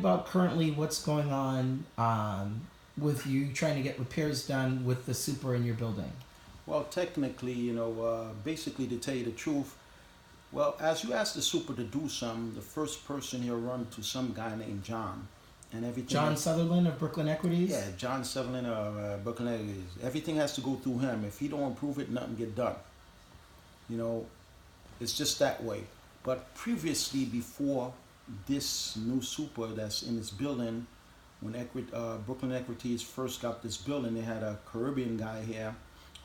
about currently what's going on with you trying to get repairs done with the super in your building. Well, technically, basically to tell you the truth, well, as you ask the super to do something, the first person he'll run to some guy named John, and everything. John Sutherland of Brooklyn Equities. Yeah, John Sutherland of Brooklyn Equities. Everything has to go through him. If he don't approve it, nothing get done. You know, it's just that way. But previously, before this new super that's in this building, when Brooklyn Equities first got this building, they had a Caribbean guy here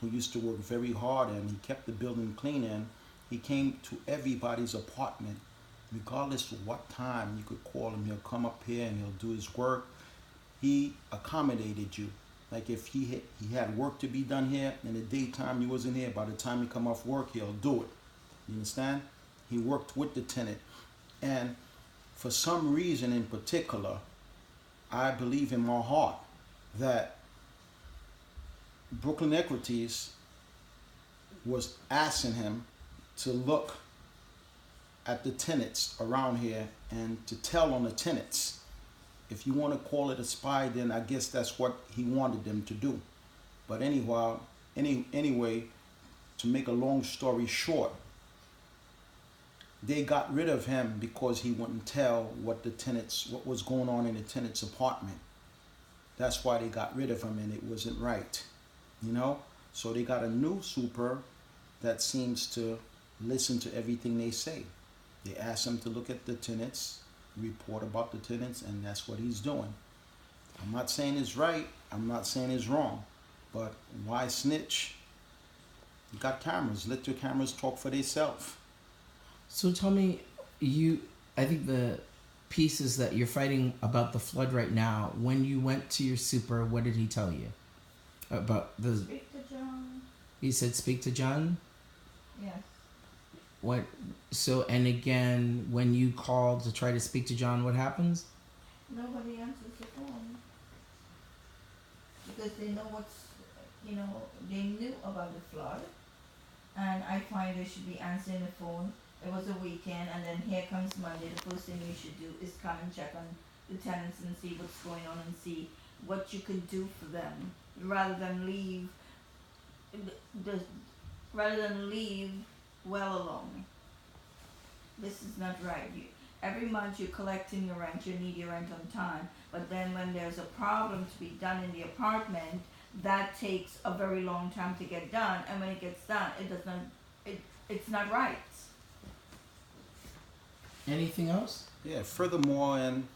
who used to work very hard, and he kept the building clean, and he came to everybody's apartment, regardless of what time you could call him. He'll come up here and he'll do his work. He accommodated you. Like if he had work to be done here in the daytime, you wasn't here. By the time you come off work, he'll do it. You understand? He worked with the tenant, and for some reason in particular, I believe in my heart that Brooklyn Equities was asking him to look at the tenants around here and to tell on the tenants. If you want to call it a spy, then I guess that's what he wanted them to do. But anyway, to make a long story short, they got rid of him because he wouldn't tell what was going on in the tenant's apartment. That's why they got rid of him, and it wasn't right. So they got a new super that seems to listen to everything they say. They ask him to look at the tenants, report about the tenants, and that's what he's doing. I'm not saying it's right, I'm not saying it's wrong, but why snitch? You got cameras, let your cameras talk for themselves. So tell me, I think the piece is that you're fighting about the flood right now. When you went to your super, what did he tell you? About the... Speak to John. He said speak to John? Yes. What? So, and again, when you call to try to speak to John, what happens? Nobody answers the phone. Because they know they knew about the flood. And I find they should be answering the phone. It was a weekend, and then here comes Monday. The first thing you should do is come and check on the tenants and see what's going on and see what you can do for them, rather than leave well alone. This is not right. Every month you're collecting your rent, you need your rent on time, but then when there's a problem to be done in the apartment, that takes a very long time to get done, and when it gets done, it's not right. Anything else? Yeah, furthermore, and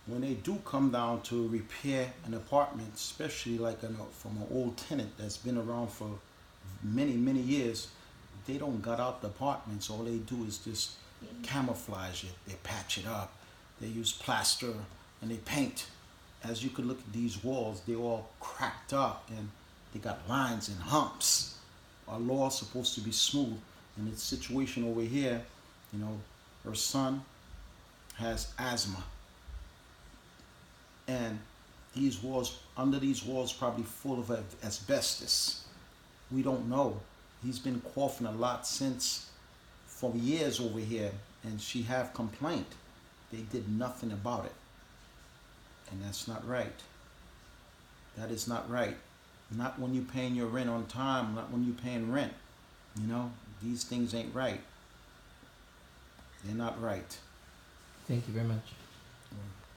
when they do come down to repair an apartment, especially like from an old tenant that's been around for many, many years, they don't gut out the apartments. All they do is just camouflage it. They patch it up. They use plaster and they paint. As you could look at these walls, they're all cracked up and they got lines and humps. Our law is supposed to be smooth. In this situation over here, her son has asthma. And under these walls probably full of asbestos. We don't know. He's been coughing a lot for years over here, and she have complained. They did nothing about it. And that's not right. That is not right. Not when you're paying your rent on time, not when you're paying rent. These things ain't right. They're not right. Thank you very much. Yeah.